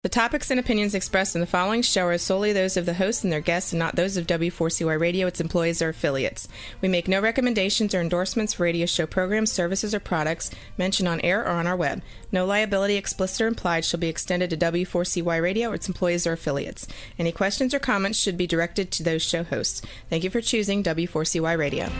The topics and opinions expressed in the following show are solely those of the hosts and their guests and not those of W4CY Radio, its employees, or affiliates. We make no recommendations or endorsements for radio show programs, services, or products mentioned on air or on our web. No liability, explicit or implied, shall be extended to W4CY Radio or its employees or affiliates. Any questions or comments should be directed to those show hosts. Thank you for choosing W4CY Radio.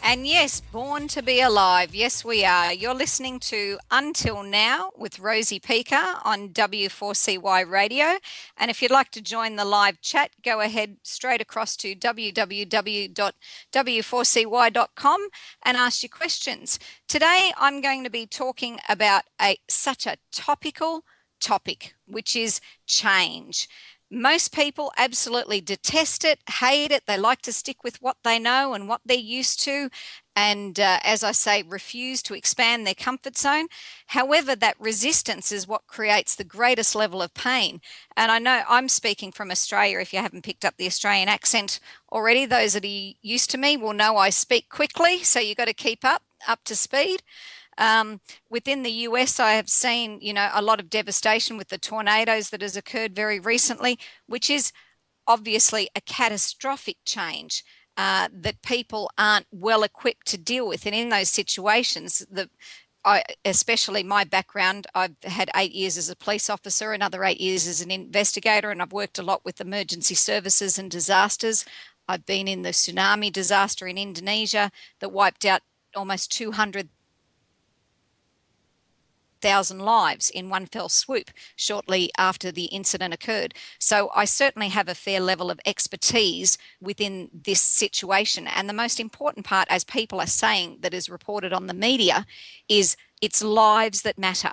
And yes, born to be alive. Yes, we are. You're listening to Until Now with Rosie Pekar on W4CY Radio. And if you'd like to join the live chat, go ahead straight across to www.w4cy.com and ask your questions. Today, I'm going to be talking about such a topical topic, which is change. Most people absolutely detest it, hate it. They like to stick with what they know and what they're used to. And as I say, refuse to expand their comfort zone. However, that resistance is what creates the greatest level of pain. And I know I'm speaking from Australia. If you haven't picked up the Australian accent already, those that are used to me will know I speak quickly. So you've got to keep up to speed. Within the US, I have seen, a lot of devastation with the tornadoes that has occurred very recently, which is obviously a catastrophic change that people aren't well equipped to deal with. And in those situations, especially my background, I've had 8 years as a police officer, another 8 years as an investigator, and I've worked a lot with emergency services and disasters. I've been in the tsunami disaster in Indonesia that wiped out almost 200,000 lives in one fell swoop shortly after the incident occurred. So I certainly have a fair level of expertise within this situation. And the most important part, as people are saying, that is reported on the media, is it's lives that matter.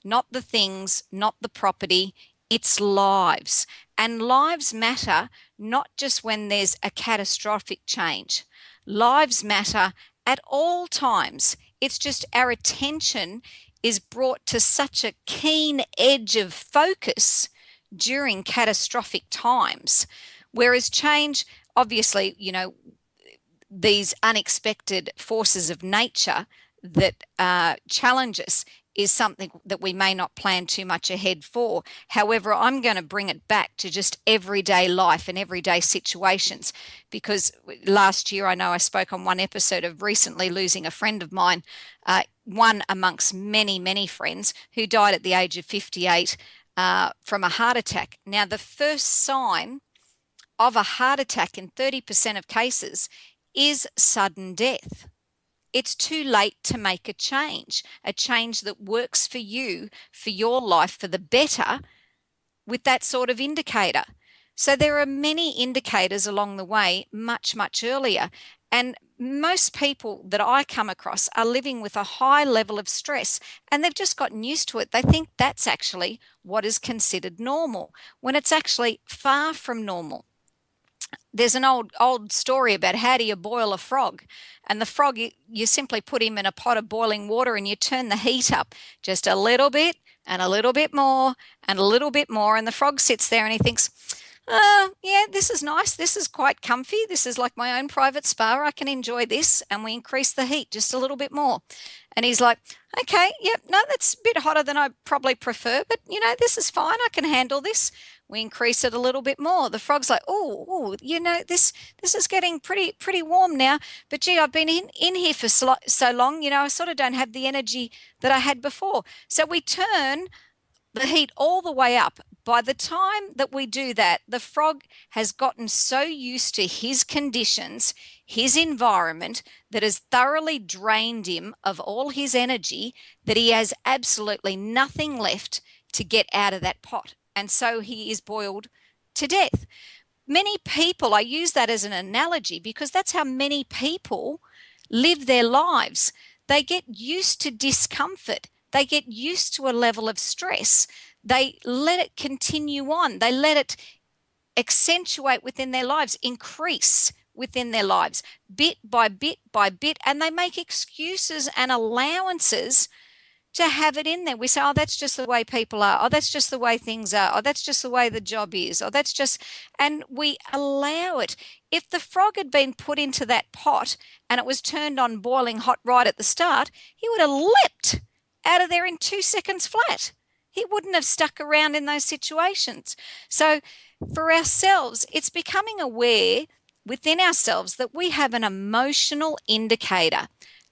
Not the things, not the property, it's lives. And lives matter not just when there's a catastrophic change. Lives matter at all times. It's just our attention is brought to such a keen edge of focus during catastrophic times. Whereas change, obviously, these unexpected forces of nature that challenge us is something that we may not plan too much ahead for. However, I'm going to bring it back to just everyday life and everyday situations, because last year I know I spoke on one episode of recently losing a friend of mine, one amongst many, many friends who died at the age of 58 from a heart attack. Now, the first sign of a heart attack in 30% of cases is sudden death. It's too late to make a change that works for you, for your life, for the better, with that sort of indicator. So there are many indicators along the way much, much earlier. And most people that I come across are living with a high level of stress, and they've just gotten used to it. They think that's actually what is considered normal, when it's actually far from normal. There's an old story about how do you boil a frog. And the frog, you simply put him in a pot of boiling water and you turn the heat up just a little bit and a little bit more and a little bit more. And the frog sits there and he thinks, yeah, this is nice. This is quite comfy. This is like my own private spa. I can enjoy this. And we increase the heat just a little bit more. And he's like, okay, yep, no, that's a bit hotter than I probably prefer, but this is fine. I can handle this. We increase it a little bit more. The frog's like, oh, this is getting pretty warm now. But gee, I've been in here for so long, I sort of don't have the energy that I had before. So we turn the heat all the way up. By the time that we do that, the frog has gotten so used to his conditions, his environment, that has thoroughly drained him of all his energy, that he has absolutely nothing left to get out of that pot. And so he is boiled to death. Many people, I use that as an analogy because that's how many people live their lives. They get used to discomfort. They get used to a level of stress. They let it continue on. They let it accentuate within their lives, increase within their lives, bit by bit by bit, and they make excuses and allowances to have it in there. We say, oh, that's just the way people are. Oh, that's just the way things are. Oh, that's just the way the job is. Oh, that's just, and we allow it. If the frog had been put into that pot and it was turned on boiling hot right at the start, he would have leapt out of there in 2 seconds flat. He wouldn't have stuck around in those situations. So for ourselves, it's becoming aware within ourselves that we have an emotional indicator,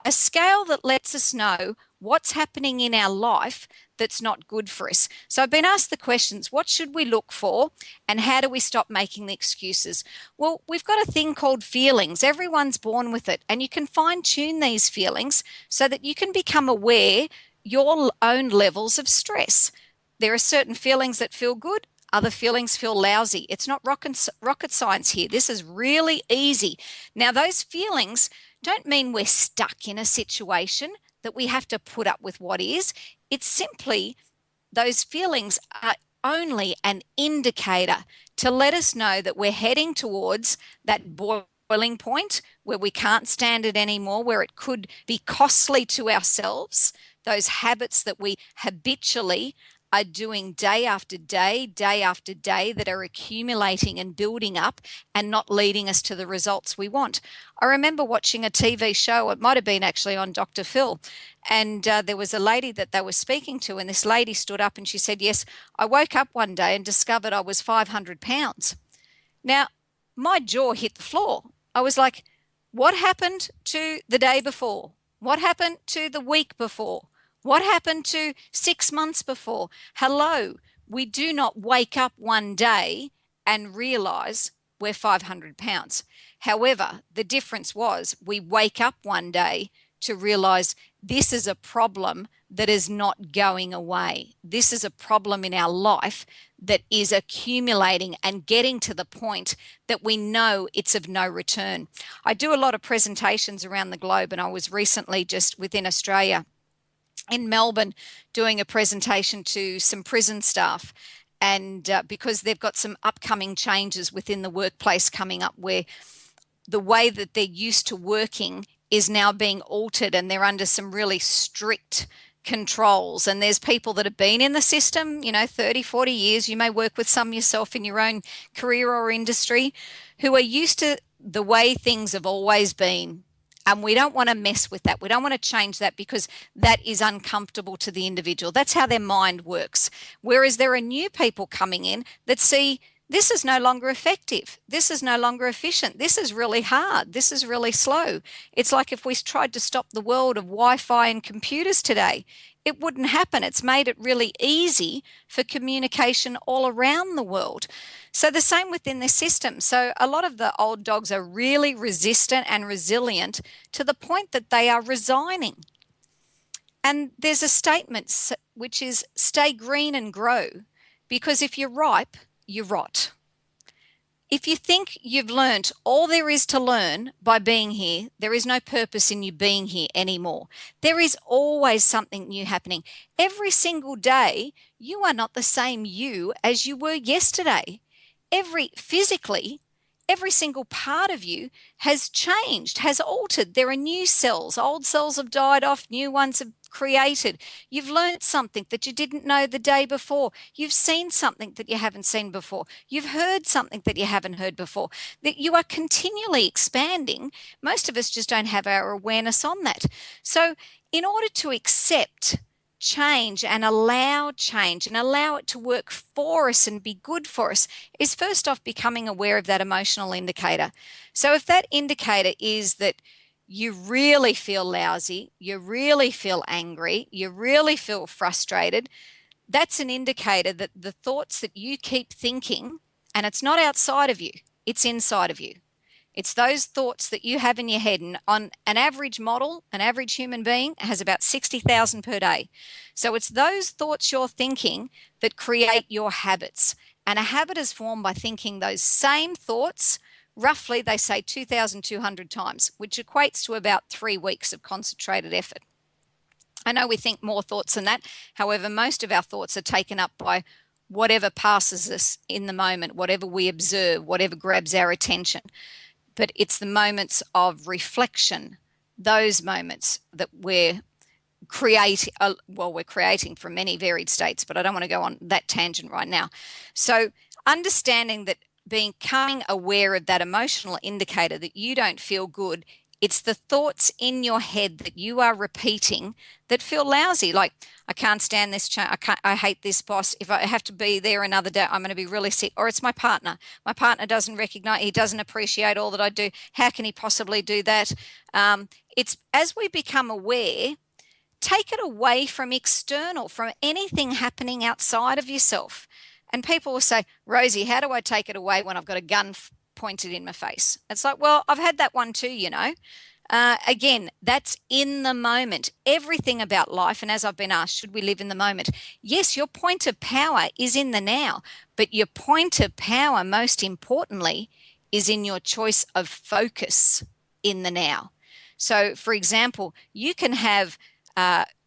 a scale that lets us know what's happening in our life that's not good for us. So I've been asked the questions, what should we look for and how do we stop making the excuses? Well, we've got a thing called feelings. Everyone's born with it, and you can fine tune these feelings so that you can become aware your own levels of stress. There are certain feelings that feel good, other feelings feel lousy. It's not rocket science here. This is really easy. Now, those feelings don't mean we're stuck in a situation that we have to put up with what is. It's simply those feelings are only an indicator to let us know that we're heading towards that boiling point where we can't stand it anymore, where it could be costly to ourselves, those habits that we habitually are doing day after day that are accumulating and building up and not leading us to the results we want. I remember watching a TV show, it might have been actually on Dr. Phil, and there was a lady that they were speaking to, and this lady stood up and she said, yes, I woke up one day and discovered I was 500 pounds. Now, my jaw hit the floor. I was like, what happened to the day before? What happened to the week before? What happened to 6 months before? Hello, we do not wake up one day and realize we're 500 pounds. However, the difference was we wake up one day to realize this is a problem that is not going away. This is a problem in our life that is accumulating and getting to the point that we know it's of no return. I do a lot of presentations around the globe, and I was recently just within Australia in Melbourne doing a presentation to some prison staff, and because they've got some upcoming changes within the workplace coming up where the way that they're used to working is now being altered and they're under some really strict controls. And there's people that have been in the system, 30, 40 years, you may work with some yourself in your own career or industry, who are used to the way things have always been. And we don't want to mess with that. We don't want to change that because that is uncomfortable to the individual. That's how their mind works. Whereas there are new people coming in that see this is no longer effective. This is no longer efficient. This is really hard. This is really slow. It's like if we tried to stop the world of Wi-Fi and computers today, it wouldn't happen. It's made it really easy for communication all around the world. So the same within the system. So a lot of the old dogs are really resistant and resilient to the point that they are resigning. And there's a statement which is stay green and grow, because if you're ripe, you rot. If you think you've learnt all there is to learn by being here, there is no purpose in you being here anymore. There is always something new happening. Every single day, you are not the same you as you were yesterday. Physically, every single part of you has changed, has altered. There are new cells. Old cells have died off, new ones have created. You've learned something that you didn't know the day before. You've seen something that you haven't seen before. You've heard something that you haven't heard before. That you are continually expanding. Most of us just don't have our awareness on that. So in order to accept change and allow it to work for us and be good for us is first off becoming aware of that emotional indicator. So if that indicator is that you really feel lousy, you really feel angry, you really feel frustrated, that's an indicator that the thoughts that you keep thinking, and it's not outside of you, it's inside of you. It's those thoughts that you have in your head. And on an average model, an average human being has about 60,000 per day. So it's those thoughts you're thinking that create your habits. And a habit is formed by thinking those same thoughts, roughly, they say 2,200 times, which equates to about 3 weeks of concentrated effort. I know we think more thoughts than that. However, most of our thoughts are taken up by whatever passes us in the moment, whatever we observe, whatever grabs our attention. But it's the moments of reflection, those moments that we're creating from many varied states, but I don't want to go on that tangent right now. So understanding that becoming aware of that emotional indicator that you don't feel good, it's the thoughts in your head that you are repeating that feel lousy. Like, I can't stand this. I hate this boss. If I have to be there another day, I'm going to be really sick. Or it's my partner. My partner doesn't recognize, he doesn't appreciate all that I do. How can he possibly do that? It's as we become aware, take it away from external, from anything happening outside of yourself. And people will say, Rosie, how do I take it away when I've got a gun pointed in my face? It's like, well, I've had that one too, you know. Again, that's in the moment. Everything about life, and as I've been asked, should we live in the moment? Yes, your point of power is in the now, but your point of power, most importantly, is in your choice of focus in the now. So, for example, you can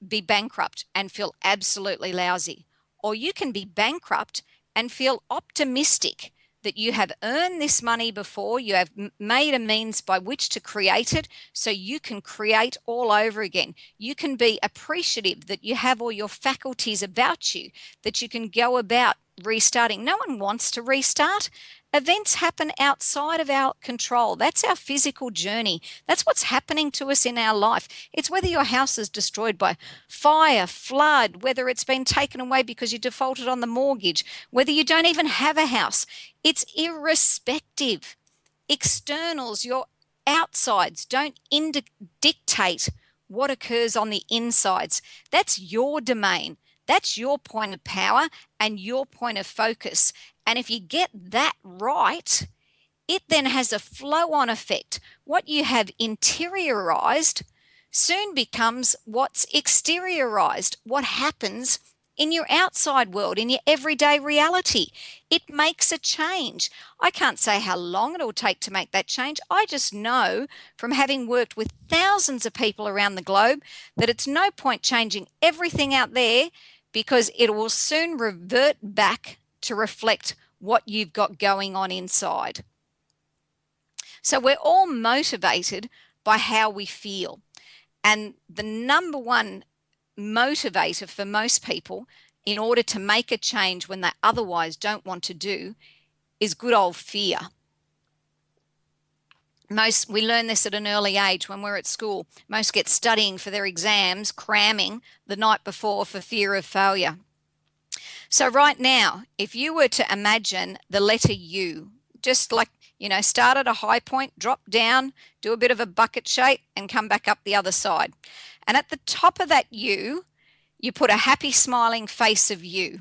be bankrupt and feel absolutely lousy, or you can be bankrupt and feel optimistic that you have earned this money before, you have made a means by which to create it, so you can create all over again. You can be appreciative that you have all your faculties about you, that you can go about restarting. No one wants to restart. Events happen outside of our control. That's our physical journey. That's what's happening to us in our life. It's whether your house is destroyed by fire, flood, whether it's been taken away because you defaulted on the mortgage, whether you don't even have a house. It's irrespective. Externals, your outsides, don't dictate what occurs on the insides. That's your domain. That's your point of power and your point of focus. And if you get that right, it then has a flow-on effect. What you have interiorized soon becomes what's exteriorized, what happens in your outside world, in your everyday reality. It makes a change. I can't say how long it will take to make that change. I just know from having worked with thousands of people around the globe that it's no point changing everything out there, because it will soon revert back to reflect what you've got going on inside. So we're all motivated by how we feel. And the number one motivator for most people in order to make a change when they otherwise don't want to do is good old fear. We learn this at an early age when we're at school. Most get studying for their exams, cramming the night before for fear of failure. So right now, if you were to imagine the letter U, just like, start at a high point, drop down, do a bit of a bucket shape, and come back up the other side. And at the top of that U, you put a happy, smiling face of you.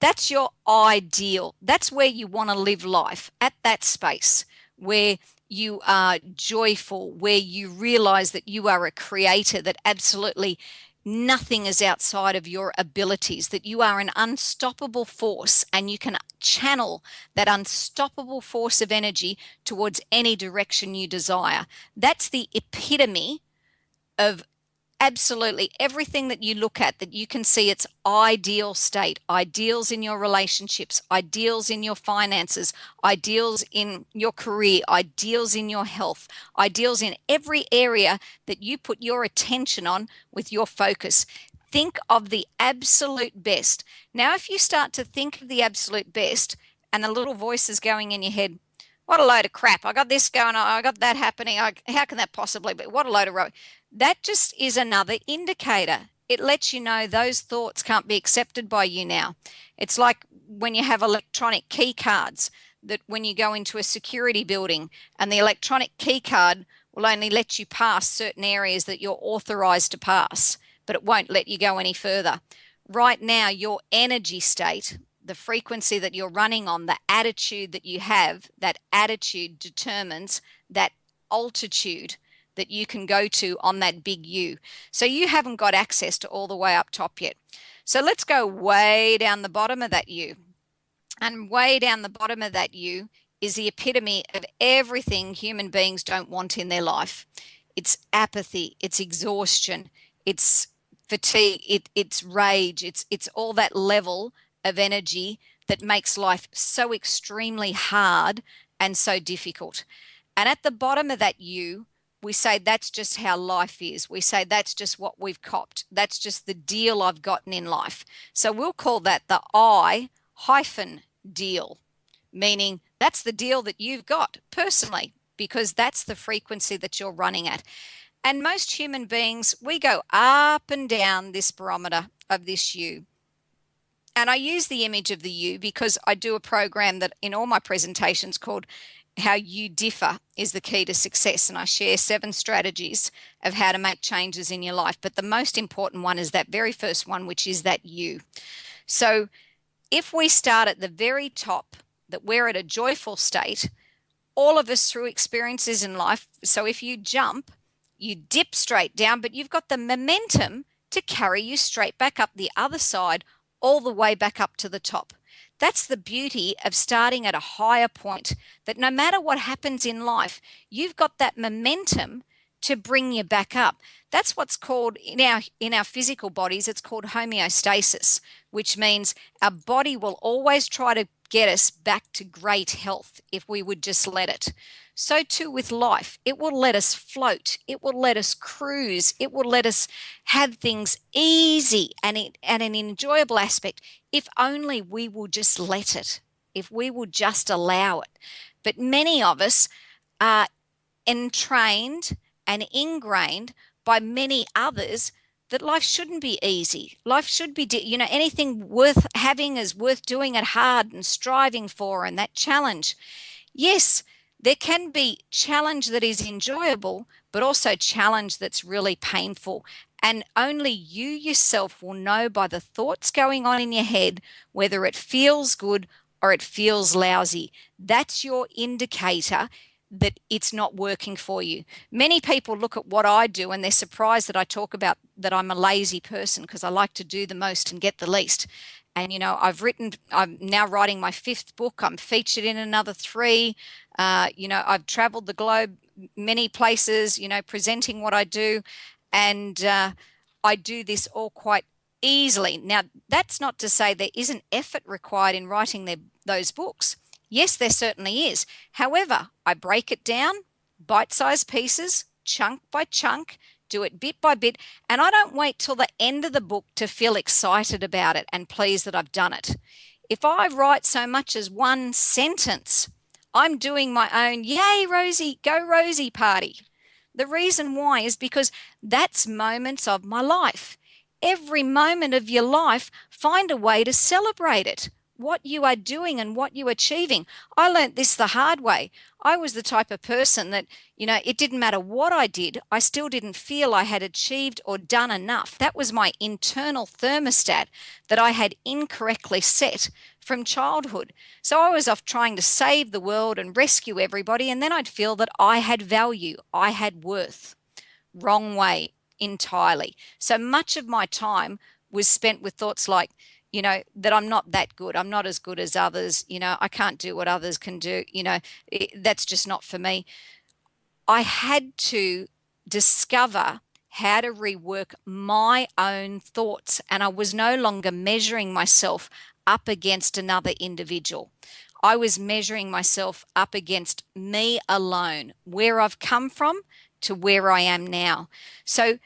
That's your ideal. That's where you want to live life, at that space where you are joyful, where you realize that you are a creator, that absolutely nothing is outside of your abilities, that you are an unstoppable force and you can channel that unstoppable force of energy towards any direction you desire. That's the epitome of absolutely everything that you look at, that you can see its ideal state, ideals in your relationships, ideals in your finances, ideals in your career, ideals in your health, ideals in every area that you put your attention on with your focus. Think of the absolute best. Now, if you start to think of the absolute best and the little voice is going in your head, what a load of crap. I got this going on. I got that happening. How can that possibly be? What a load of rubbish. That just is another indicator. It lets you know those thoughts can't be accepted by you now. It's like when you have electronic key cards, that when you go into a security building and the electronic key card will only let you pass certain areas that you're authorized to pass, but it won't let you go any further. Right now, your energy state, the frequency that you're running on, the attitude that you have, that attitude determines that altitude that you can go to on that big U. So you haven't got access to all the way up top yet. So let's go way down the bottom of that U. And way down the bottom of that you is the epitome of everything human beings don't want in their life. It's apathy, it's exhaustion, it's fatigue, it's rage, it's all that level of energy that makes life so extremely hard and so difficult. And at the bottom of that you, we say that's just how life is. We say that's just what we've copped. That's just the deal I've gotten in life. So we'll call that the I hyphen deal, meaning that's the deal that you've got personally, because that's the frequency that you're running at. And most human beings, we go up and down this barometer of this U. And I use the image of the U because I do a program that in all my presentations called How You Differ is the Key to Success. And I share 7 strategies of how to make changes in your life. But the most important one is that very first one, which is that U. So if we start at the very top, that we're at a joyful state, all of us through experiences in life. So if you jump, you dip straight down, but you've got the momentum to carry you straight back up the other side, all the way back up to the top. That's the beauty of starting at a higher point, that no matter what happens in life, you've got that momentum to bring you back up. That's what's called in our physical bodies, it's called homeostasis, which means our body will always try to get us back to great health if we would just let it. So too with life. It will let us float. It will let us cruise. It will let us have things easy and an enjoyable aspect if only we will just let it, if we will just allow it. But many of us are entrained and ingrained by many others that life shouldn't be easy. Life should be, anything worth having is worth doing it hard and striving for, and that challenge. Yes, there can be challenge that is enjoyable, but also challenge that's really painful. And only you yourself will know by the thoughts going on in your head whether it feels good or it feels lousy. That's your indicator that it's not working for you. Many people look at what I do and they're surprised that I talk about that I'm a lazy person, because I like to do the most and get the least. And, I'm now writing my 5th book. I'm featured in another 3. I've traveled the globe many places, presenting what I do. And I do this all quite easily. Now, that's not to say there isn't effort required in writing those books. Yes, there certainly is. However, I break it down, bite-sized pieces, chunk by chunk, do it bit by bit, and I don't wait till the end of the book to feel excited about it and pleased that I've done it. If I write so much as 1 sentence, I'm doing my own yay, Rosie, go Rosie party. The reason why is because that's moments of my life. Every moment of your life, find a way to celebrate it, what you are doing and what you're achieving. I learned this the hard way. I was the type of person that, it didn't matter what I did, I still didn't feel I had achieved or done enough. That was my internal thermostat that I had incorrectly set from childhood. So I was off trying to save the world and rescue everybody, and then I'd feel that I had value, I had worth. Wrong way entirely. So much of my time was spent with thoughts like, that I'm not that good. I'm not as good as others. I can't do what others can do. That's just not for me. I had to discover how to rework my own thoughts, and I was no longer measuring myself up against another individual. I was measuring myself up against me alone, where I've come from to where I am now. So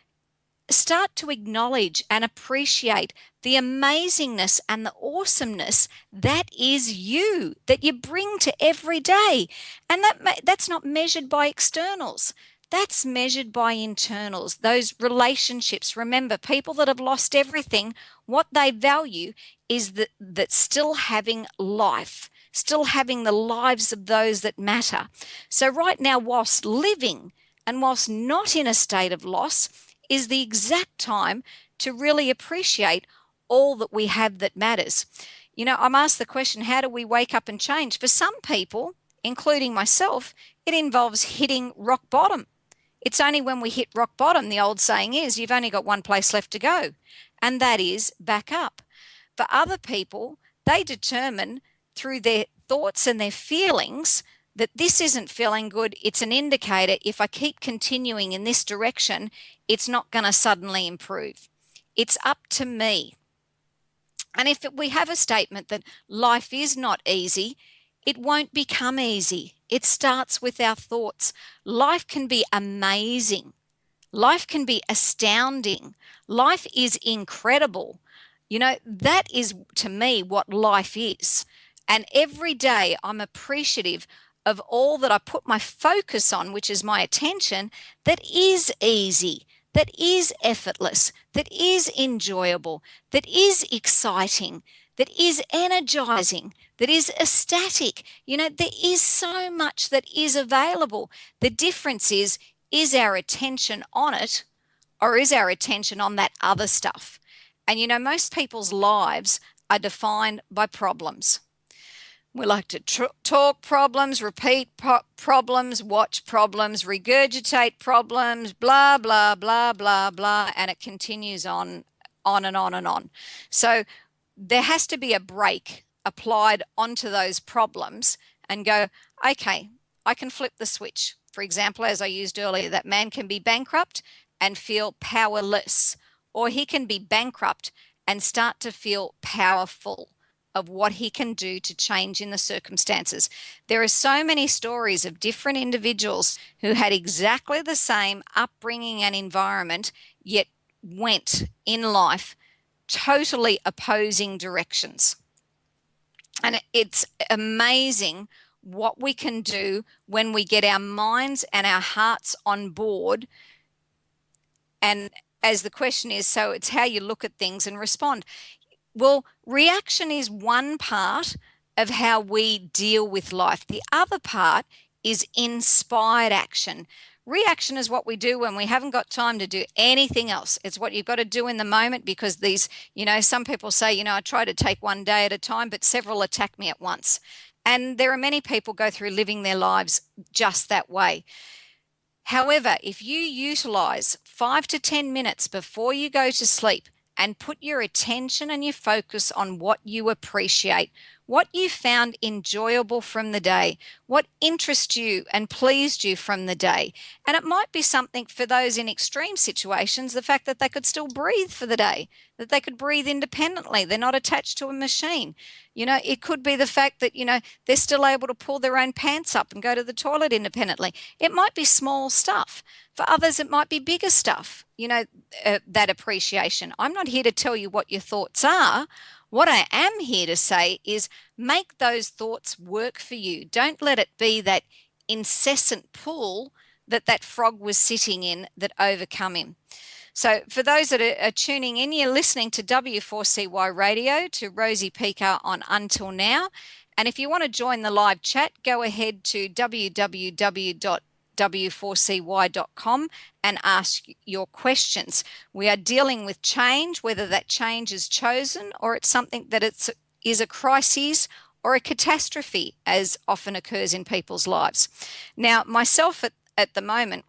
start to acknowledge and appreciate the amazingness and the awesomeness that is you, that you bring to every day. And that's not measured by externals. That's measured by internals, those relationships. Remember, people that have lost everything, what they value is that still having life, still having the lives of those that matter. So right now, whilst living and whilst not in a state of loss, is the exact time to really appreciate all that we have that matters. I'm asked the question, how do we wake up and change? For some people, including myself, it involves hitting rock bottom. It's only when we hit rock bottom, the old saying is, you've only got one place left to go, and that is back up. For other people, they determine through their thoughts and their feelings that this isn't feeling good. It's an indicator. If I keep continuing in this direction, it's not going to suddenly improve. It's up to me. And if we have a statement that life is not easy, it won't become easy. It starts with our thoughts. Life can be amazing. Life can be astounding. Life is incredible. That is, to me, what life is. And every day I'm appreciative of all that I put my focus on, which is my attention, that is easy, that is effortless, that is enjoyable, that is exciting, that is energizing, that is ecstatic. There is so much that is available. The difference is our attention on it, or is our attention on that other stuff? And most people's lives are defined by problems. We like to talk problems, repeat problems, watch problems, regurgitate problems, blah, blah, blah, blah, blah, and it continues on and on and on. So there has to be a break applied onto those problems and go, okay, I can flip the switch. For example, as I used earlier, that man can be bankrupt and feel powerless, or he can be bankrupt and start to feel powerful of what he can do to change in the circumstances. There are so many stories of different individuals who had exactly the same upbringing and environment, yet went in life totally opposing directions. And it's amazing what we can do when we get our minds and our hearts on board. And as the question is, so it's how you look at things and respond. Well, reaction is one part of how we deal with life. The other part is inspired action. Reaction is what we do when we haven't got time to do anything else. It's what you've got to do in the moment, because these, some people say, I try to take one day at a time, but several attack me at once. And there are many people go through living their lives just that way. However, if you utilize 5 to 10 minutes before you go to sleep and put your attention and your focus on what you appreciate, what you found enjoyable from the day, what interests you and pleased you from the day. And it might be something for those in extreme situations, the fact that they could still breathe for the day, that they could breathe independently. They're not attached to a machine. It could be the fact that, they're still able to pull their own pants up and go to the toilet independently. It might be small stuff. For others, it might be bigger stuff, that appreciation. I'm not here to tell you what your thoughts are. What I am here to say is make those thoughts work for you. Don't let it be that incessant pull that frog was sitting in that overcome him. So for those that are tuning in, you're listening to W4CY Radio, to Rosie Pekar on Until Now. And if you want to join the live chat, go ahead to www.w4cy.com and ask your questions. We are dealing with change, whether that change is chosen or it's something that is a crisis or a catastrophe, as often occurs in people's lives. Now, myself at the moment,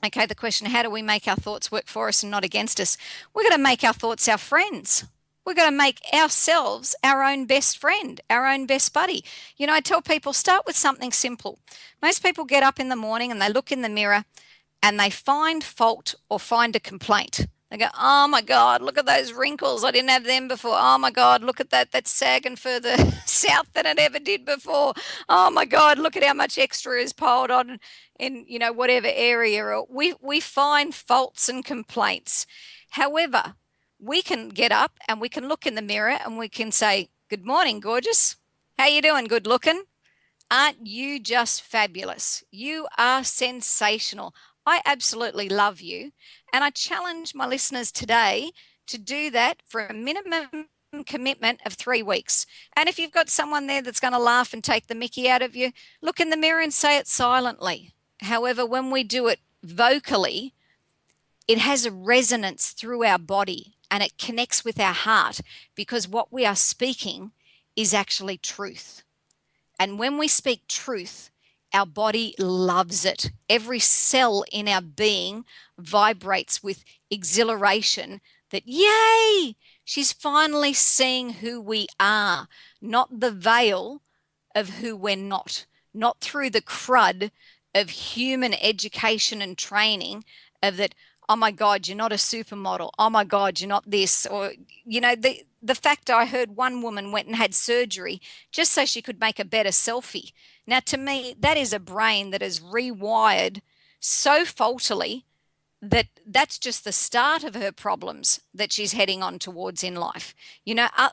okay, the question, how do we make our thoughts work for us and not against us? We're going to make our thoughts our friends. We're going to make ourselves our own best friend, our own best buddy. I tell people, start with something simple. Most people get up in the morning and they look in the mirror and they find fault or find a complaint. They go, oh my God, look at those wrinkles. I didn't have them before. Oh my God, look at that. That's sagging further south than it ever did before. Oh my God, look at how much extra is piled on in, whatever area. Or we find faults and complaints. However, we can get up and we can look in the mirror and we can say, good morning, gorgeous. How you doing? Good looking? Aren't you just fabulous? You are sensational. I absolutely love you. And I challenge my listeners today to do that for a minimum commitment of 3 weeks. And if you've got someone there that's going to laugh and take the mickey out of you, look in the mirror and say it silently. However, when we do it vocally, it has a resonance through our body and it connects with our heart, because what we are speaking is actually truth. And when we speak truth, our body loves it. Every cell in our being vibrates with exhilaration that, yay, She's finally seeing who we are, not the veil of who we're not through the crud of human education and training of that, oh my God, you're not a supermodel. Oh my God, you're not this. Or, the fact I heard one woman went and had surgery just so she could make a better selfie. Now, to me, that is a brain that is rewired so faultily that that's just the start of her problems that she's heading on towards in life.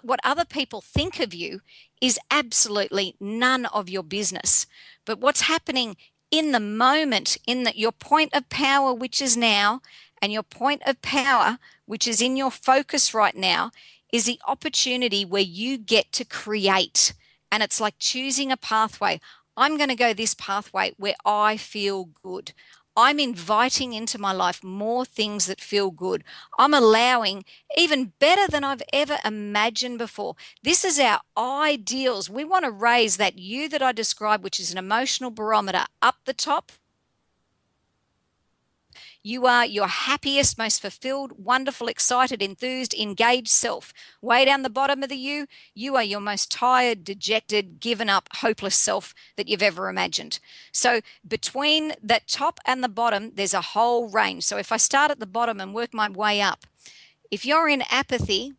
What other people think of you is absolutely none of your business. But what's happening in the moment, your point of power, which is now, and your point of power, which is in your focus right now, is the opportunity where you get to create. And it's like choosing a pathway. I'm going to go this pathway where I feel good. I'm inviting into my life more things that feel good. I'm allowing even better than I've ever imagined before. This is our ideals. We want to raise that you that I described, which is an emotional barometer, up the top. You are your happiest, most fulfilled, wonderful, excited, enthused, engaged self. Way down the bottom of the you are your most tired, dejected, given up, hopeless self that you've ever imagined. So between that top and the bottom, there's a whole range. So if I start at the bottom and work my way up, if you're in apathy,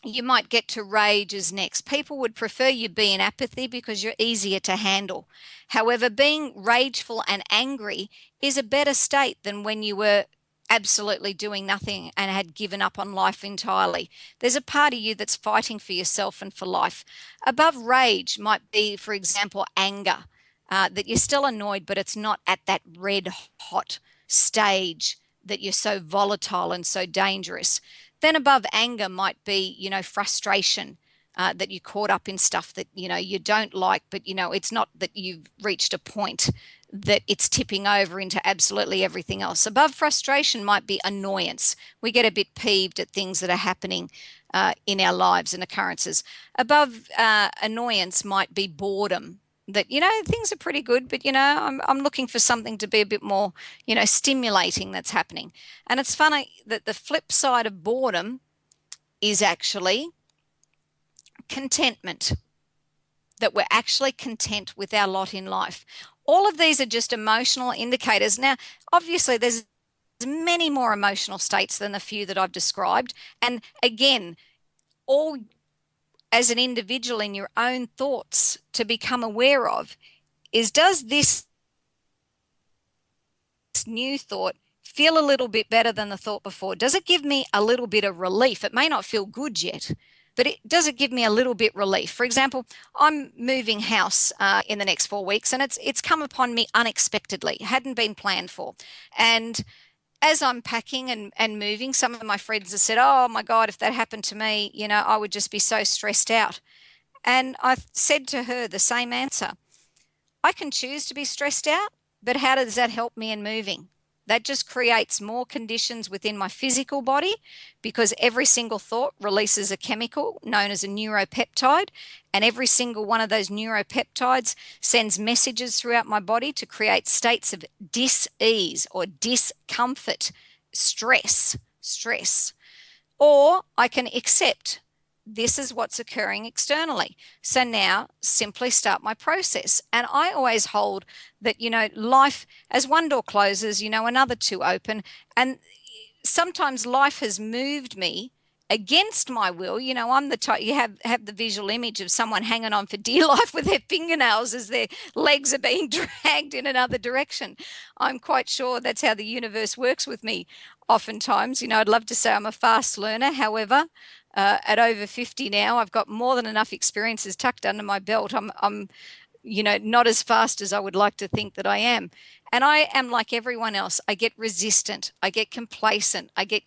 you might get to rage as next. People would prefer you be in apathy because you're easier to handle. However, being rageful and angry is a better state than when you were absolutely doing nothing and had given up on life entirely. There's a part of you that's fighting for yourself and for life. Above rage might be, for example, anger, that you're still annoyed, but it's not at that red hot stage that you're so volatile and so dangerous. Then above anger might be, frustration, that you're caught up in stuff that, you don't like, but, it's not that you've reached a point that it's tipping over into absolutely everything else. Above frustration might be annoyance. We get a bit peeved at things that are happening in our lives and occurrences. Above annoyance might be boredom. That things are pretty good, but I'm looking for something to be a bit more stimulating that's happening. And it's funny that the flip side of boredom is actually contentment, that we're actually content with our lot in life. All of these are just emotional indicators. Now, obviously, there's many more emotional states than the few that I've described. And again, all as an individual in your own thoughts to become aware of is, does this new thought feel a little bit better than the thought before? Does it give me a little bit of relief? It may not feel good yet, but does it give me a little bit relief? For example, I'm moving house in the next 4 weeks, and it's come upon me unexpectedly, hadn't been planned for. And as I'm packing and moving, some of my friends have said, oh my God, if that happened to me, I would just be so stressed out. And I said to her the same answer. I can choose to be stressed out, but how does that help me in moving? That just creates more conditions within my physical body, because every single thought releases a chemical known as a neuropeptide. And every single one of those neuropeptides sends messages throughout my body to create states of dis-ease or discomfort, stress. Or I can accept this is what's occurring externally. So now simply start my process. And I always hold that, life, as one door closes, another two open. And sometimes life has moved me against my will. I'm the type, you have the visual image of someone hanging on for dear life with their fingernails as their legs are being dragged in another direction. I'm quite sure that's how the universe works with me oftentimes. I'd love to say I'm a fast learner. However, at over 50 now, I've got more than enough experiences tucked under my belt. I'm not as fast as I would like to think that I am. And I am like everyone else. I get resistant. I get complacent. I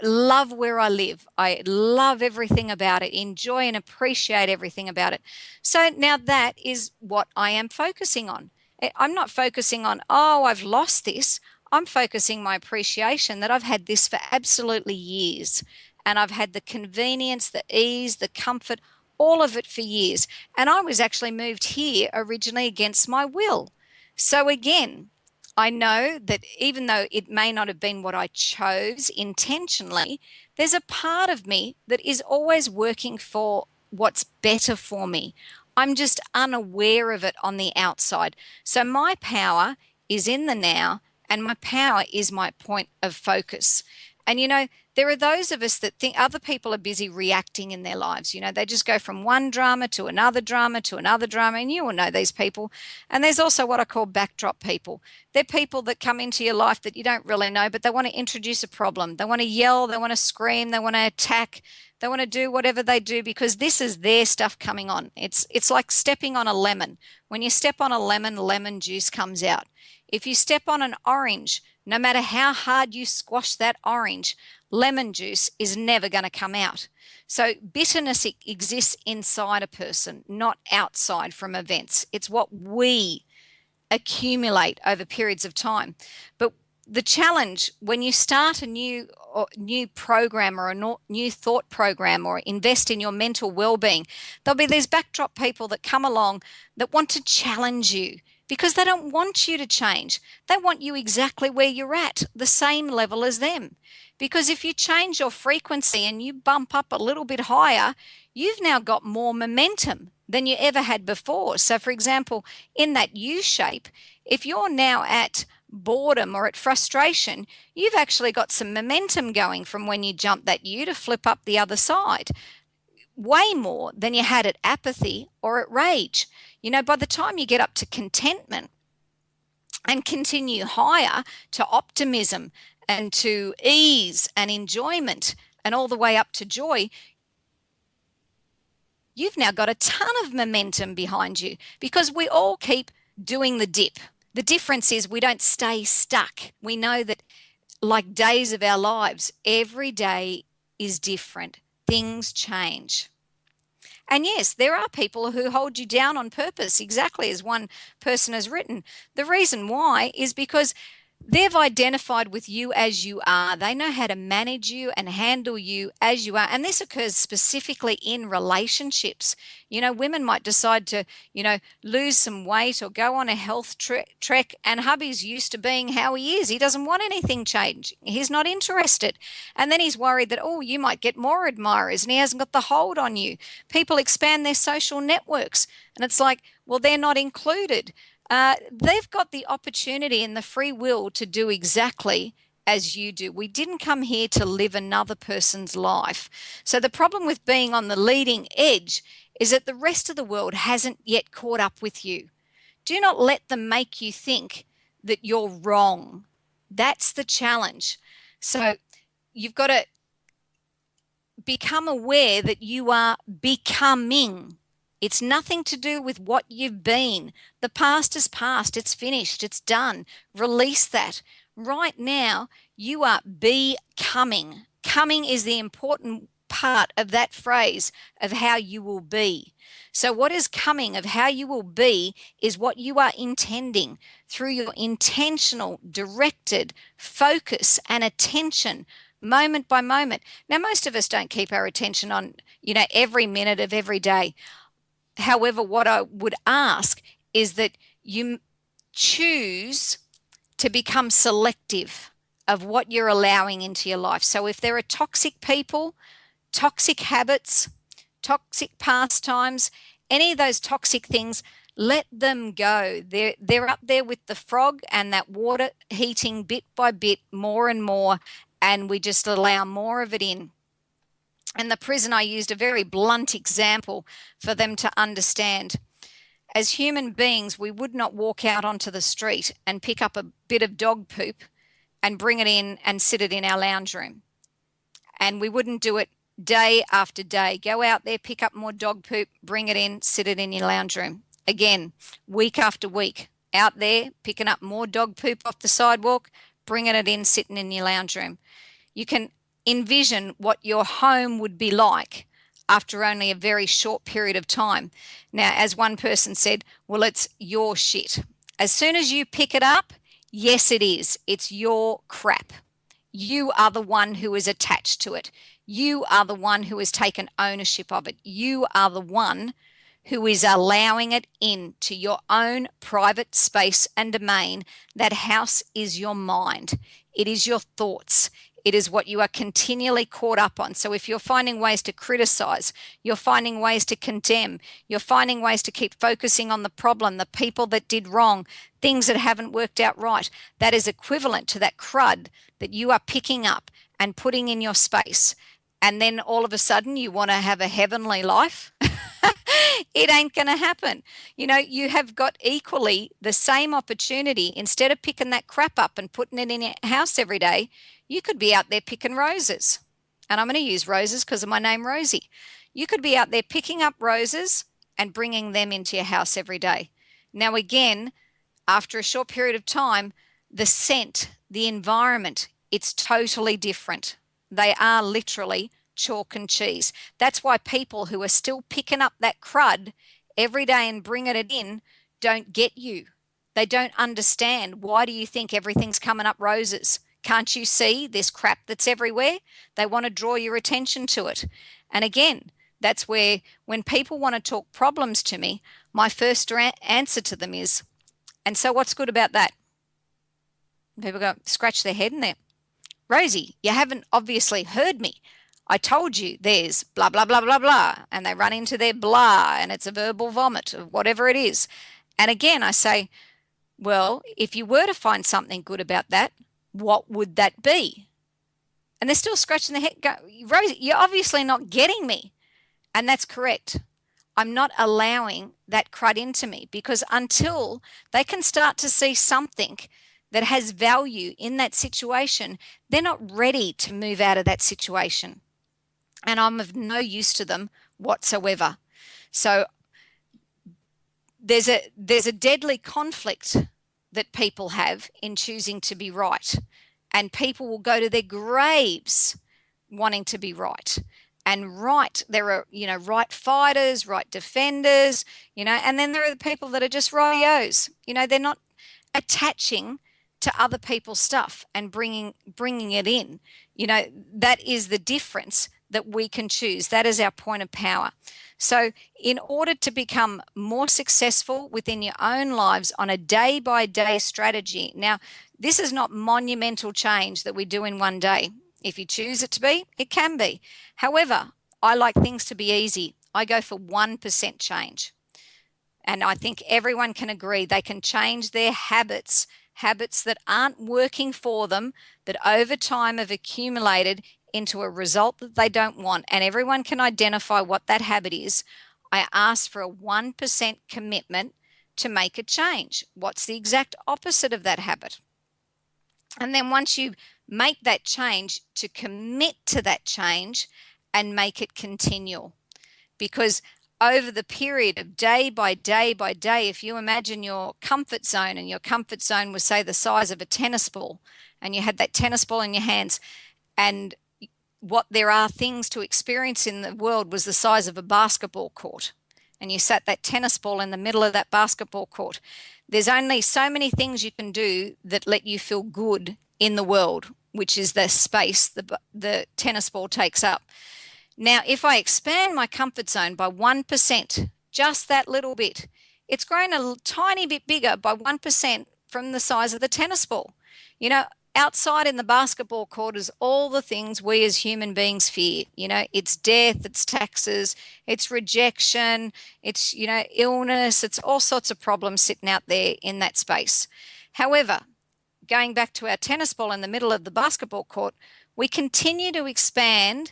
love where I live. I love everything about it, enjoy and appreciate everything about it. So now that is what I am focusing on. I'm not focusing on, oh, I've lost this. I'm focusing my appreciation that I've had this for absolutely years. And I've had the convenience, the ease, the comfort, all of it for years. And I was actually moved here originally against my will. So again, I know that even though it may not have been what I chose intentionally, there's a part of me that is always working for what's better for me. I'm just unaware of it on the outside. So my power is in the now, and my power is my point of focus. And there are those of us that think other people are busy reacting in their lives. They just go from one drama to another drama to another drama, and you will know these people. And there's also what I call backdrop people. They're people that come into your life that you don't really know, but they want to introduce a problem. They want to yell, they want to scream, they want to attack, they want to do whatever they do because this is their stuff coming on. It's like stepping on a lemon. When you step on a lemon, lemon juice comes out. If you step on an orange, no matter how hard you squash that orange, lemon juice is never going to come out. So bitterness exists inside a person, not outside from events. It's what we accumulate over periods of time. But the challenge when you start a new program or a new thought program or invest in your mental well-being, there'll be these backdrop people that come along that want to challenge you because they don't want you to change. They want you exactly where you're at, the same level as them. Because if you change your frequency and you bump up a little bit higher, you've now got more momentum than you ever had before. So, for example, in that U shape, if you're now at boredom or at frustration, you've actually got some momentum going from when you jumped that U to flip up the other side. Way more than you had at apathy or at rage. By the time you get up to contentment and continue higher to optimism and to ease and enjoyment and all the way up to joy, you've now got a ton of momentum behind you because we all keep doing the dip. The difference is we don't stay stuck. We know that like days of our lives, every day is different. Things change. And yes, there are people who hold you down on purpose, exactly as one person has written. The reason why is because they've identified with you as you are. They know how to manage you and handle you as you are. And this occurs specifically in relationships. Women might decide to, lose some weight or go on a health trek. And hubby's used to being how he is. He doesn't want anything changed. He's not interested. And then he's worried that, you might get more admirers and he hasn't got the hold on you. People expand their social networks. And it's like, well, they're not included. They've got the opportunity and the free will to do exactly as you do. We didn't come here to live another person's life. So the problem with being on the leading edge is that the rest of the world hasn't yet caught up with you. Do not let them make you think that you're wrong. That's the challenge. So you've got to become aware that you are becoming. It's nothing to do with what you've been. The past is past. It's finished. It's done. Release that. Right now, you are becoming. Coming is the important part of that phrase of how you will be. So what is coming of how you will be is what you are intending through your intentional, directed focus and attention moment by moment. Now, most of us don't keep our attention on, every minute of every day. However, what I would ask is that you choose to become selective of what you're allowing into your life. So if there are toxic people, toxic habits, toxic pastimes, any of those toxic things, let them go. They're up there with the frog and that water heating bit by bit more and more, and we just allow more of it in. And the prison, I used a very blunt example for them to understand. As human beings, we would not walk out onto the street and pick up a bit of dog poop and bring it in and sit it in our lounge room. And we wouldn't do it day after day. Go out there, pick up more dog poop, bring it in, sit it in your lounge room. Again, week after week, out there, picking up more dog poop off the sidewalk, bringing it in, sitting in your lounge room. You can envision what your home would be like after only a very short period of time. Now, as one person said, well, it's your shit. As soon as you pick it up, yes, it is. It's your crap. You are the one who is attached to it. You are the one who has taken ownership of it. You are the one who is allowing it into your own private space and domain. That house is your mind. It is your thoughts. It is what you are continually caught up on. So if you're finding ways to criticize, you're finding ways to condemn, you're finding ways to keep focusing on the problem, the people that did wrong, things that haven't worked out right, that is equivalent to that crud that you are picking up and putting in your space. And then all of a sudden you want to have a heavenly life. It ain't going to happen. You have got equally the same opportunity. Instead of picking that crap up and putting it in your house every day, you could be out there picking roses. And I'm going to use roses because of my name, Rosie. You could be out there picking up roses and bringing them into your house every day. Now, again, after a short period of time, the scent, the environment, it's totally different. They are literally chalk and cheese. That's why people who are still picking up that crud every day and bringing it in don't get you. They don't understand. Why do you think everything's coming up roses? Can't you see this crap that's everywhere? They want to draw your attention to it. And again, that's where when people want to talk problems to me, my first answer to them is, and so what's good about that? People go, scratch their head in there. Rosie, you haven't obviously heard me. I told you there's blah, blah, blah, blah, blah. And they run into their blah, and it's a verbal vomit of whatever it is. And again, I say, well, if you were to find something good about that, what would that be? And they're still scratching their head. Go, Rosie, you're obviously not getting me. And that's correct. I'm not allowing that crud into me, because until they can start to see something that has value in that situation, they're not ready to move out of that situation. And I'm of no use to them whatsoever. So there's a deadly conflict that people have in choosing to be right. And people will go to their graves wanting to be right. And right, there are, right fighters, right defenders, and then there are the people that are just rightios. They're not attaching to other people's stuff and bringing it in. That is the difference that we can choose. That is our point of power. So in order to become more successful within your own lives on a day-by-day strategy, now, this is not monumental change that we do in one day. If you choose it to be, it can be. However, I like things to be easy. I go for 1% change. And I think everyone can agree they can change their habits that aren't working for them, that over time have accumulated into a result that they don't want. And everyone can identify what that habit is. I ask for a 1% commitment to make a change. What's the exact opposite of that habit? And then once you make that change, to commit to that change and make it continual. Because over the period of day by day by day, if you imagine your comfort zone, and your comfort zone was, say, the size of a tennis ball, and you had that tennis ball in your hands, and what there are things to experience in the world was the size of a basketball court, and you sat that tennis ball in the middle of that basketball court, there's only so many things you can do that let you feel good in the world, which is the space the tennis ball takes up. Now, if I expand my comfort zone by 1%, just that little bit, it's grown a tiny bit bigger by 1% from the size of the tennis ball. Outside in the basketball court is all the things we as human beings fear. It's death, it's taxes, it's rejection, it's, illness, it's all sorts of problems sitting out there in that space. However, going back to our tennis ball in the middle of the basketball court, we continue to expand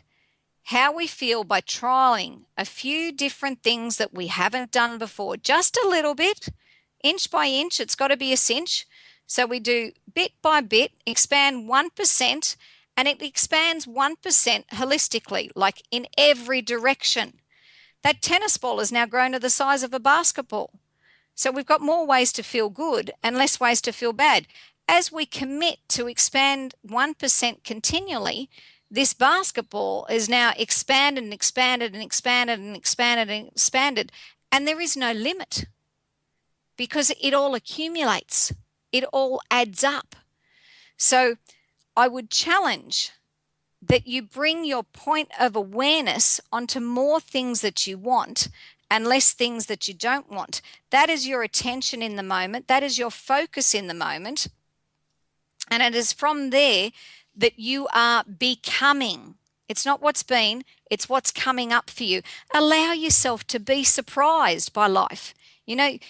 how we feel by trialing a few different things that we haven't done before, just a little bit, inch by inch. It's got to be a cinch. So we do bit by bit, expand 1%, and it expands 1% holistically, like in every direction. That tennis ball has now grown to the size of a basketball. So we've got more ways to feel good and less ways to feel bad. As we commit to expand 1% continually, this basketball is now expanded and expanded and expanded and expanded and expanded, and there is no limit, because it all accumulates. It all adds up. So I would challenge that you bring your point of awareness onto more things that you want, and less things that you don't want. That is your attention in the moment. That is your focus in the moment. And it is from there that you are becoming. It's not what's been, it's what's coming up for you. Allow yourself to be surprised by life.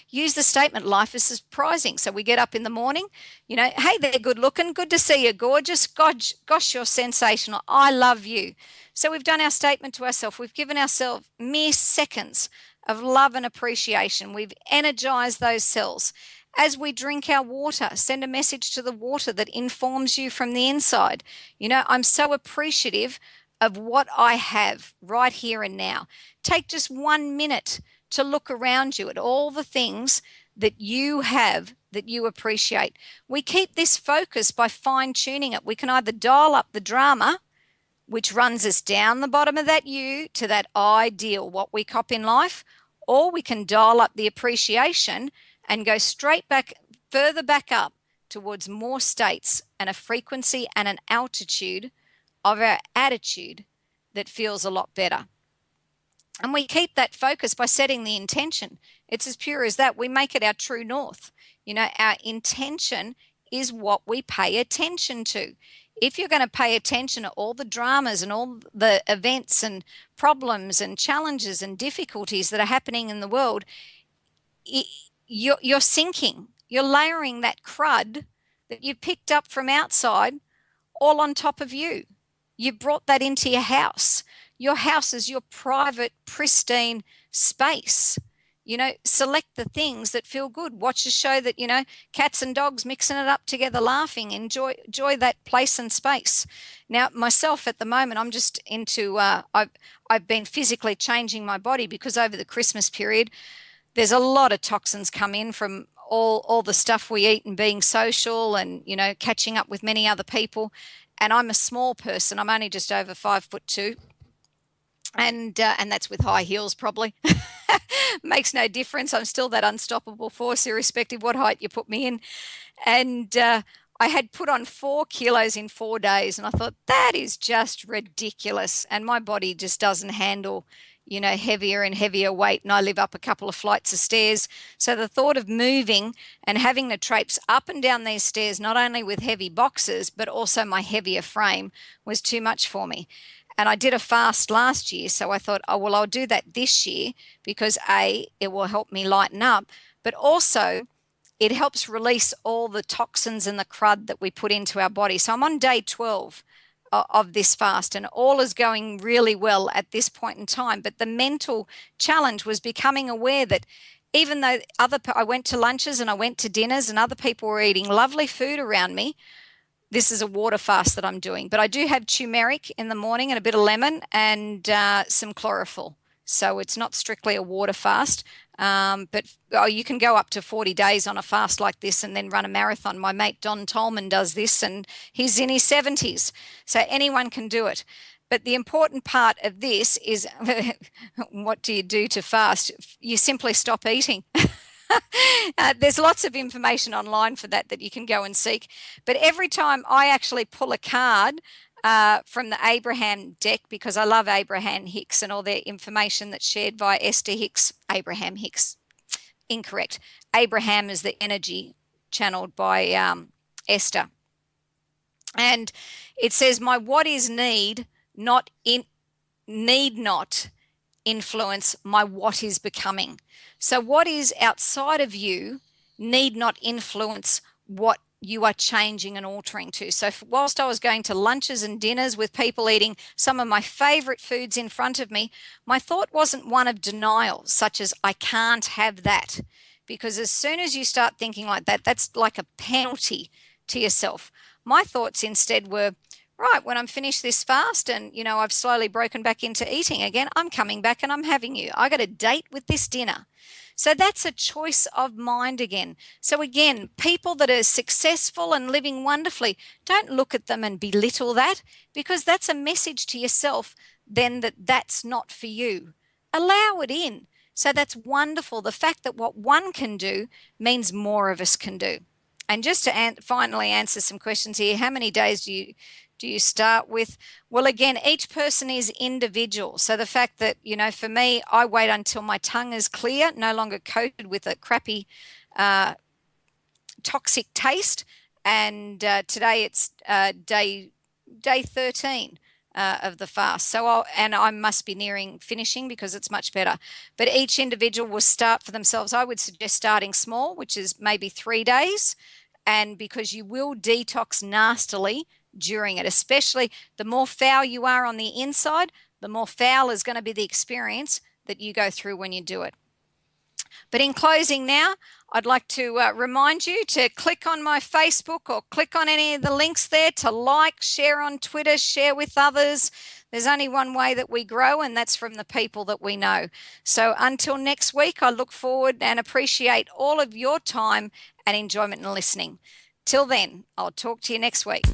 Use the statement, life is surprising. So we get up in the morning, hey, they're good looking, good to see you, gorgeous. Gosh, you're sensational. I love you. So we've done our statement to ourselves. We've given ourselves mere seconds of love and appreciation. We've energized those cells. As we drink our water, send a message to the water that informs you from the inside. I'm so appreciative of what I have right here and now. Take just 1 minute to look around you at all the things that you have that you appreciate. We keep this focus by fine-tuning it. We can either dial up the drama, which runs us down the bottom of that U to that ideal, what we cop in life, or we can dial up the appreciation and go straight back, further back up towards more states and a frequency and an altitude of our attitude that feels a lot better. And we keep that focus by setting the intention. It's as pure as that. We make it our true north. Our intention is what we pay attention to. If you're going to pay attention to all the dramas and all the events and problems and challenges and difficulties that are happening in the world, you're sinking. You're layering that crud that you picked up from outside all on top of you. You brought that into your house. Your house is your private, pristine space. Select the things that feel good. Watch a show that, cats and dogs mixing it up together, laughing. Enjoy that place and space. Now, myself at the moment, I'm just into, I've been physically changing my body because over the Christmas period, there's a lot of toxins come in from all the stuff we eat and being social and, catching up with many other people. And I'm a small person. I'm only just over 5'2". And that's with high heels probably. Makes no difference. I'm still that unstoppable force, irrespective what height you put me in. And I had put on 4 kilos in 4 days, and I thought that is just ridiculous. And my body just doesn't handle, heavier and heavier weight. And I live up a couple of flights of stairs. So the thought of moving and having to traipse up and down these stairs, not only with heavy boxes, but also my heavier frame, was too much for me. And I did a fast last year, so I thought, I'll do that this year because A, it will help me lighten up, but also it helps release all the toxins and the crud that we put into our body. So I'm on day 12 of this fast, and all is going really well at this point in time. But the mental challenge was becoming aware that even though I went to lunches and I went to dinners and other people were eating lovely food around me, this is a water fast that I'm doing. But I do have turmeric in the morning and a bit of lemon and some chlorophyll. So it's not strictly a water fast. But you can go up to 40 days on a fast like this and then run a marathon. My mate Don Tolman does this, and he's in his 70s. So anyone can do it. But the important part of this is what do you do to fast? You simply stop eating. There's lots of information online for that you can go and seek. But every time I actually pull a card from the Abraham deck, because I love Abraham Hicks and all their information that's shared by Esther Hicks. Abraham Hicks, incorrect. Abraham is the energy channeled by Esther. And it says, my what is need not influence my what is becoming. So what is outside of you need not influence what you are changing and altering to. So whilst I was going to lunches and dinners with people eating some of my favorite foods in front of me, my thought wasn't one of denial, such as I can't have that. Because as soon as you start thinking like that, that's like a penalty to yourself. My thoughts instead were, right, when I'm finished this fast and, I've slowly broken back into eating again, I'm coming back and I'm having you. I got a date with this dinner. So that's a choice of mind again. So again, people that are successful and living wonderfully, don't look at them and belittle that, because that's a message to yourself then that that's not for you. Allow it in. So that's wonderful. The fact that what one can do means more of us can do. And just to finally answer some questions here, how many days do Do you start with, well, again, each person is individual. So the fact that, for me, I wait until my tongue is clear, no longer coated with a crappy toxic taste. And today it's day 13 of the fast. So I must be nearing finishing because it's much better. But each individual will start for themselves. I would suggest starting small, which is maybe 3 days. And because you will detox nastily during it, especially the more foul you are on the inside, the more foul is going to be the experience that you go through when you do it. But in closing now, I'd like to remind you to click on my Facebook or click on any of the links there, to like, share on Twitter, share with others. There's only one way that we grow, and that's from the people that we know. So until next week, I look forward and appreciate all of your time and enjoyment in listening. Till then, I'll talk to you next week.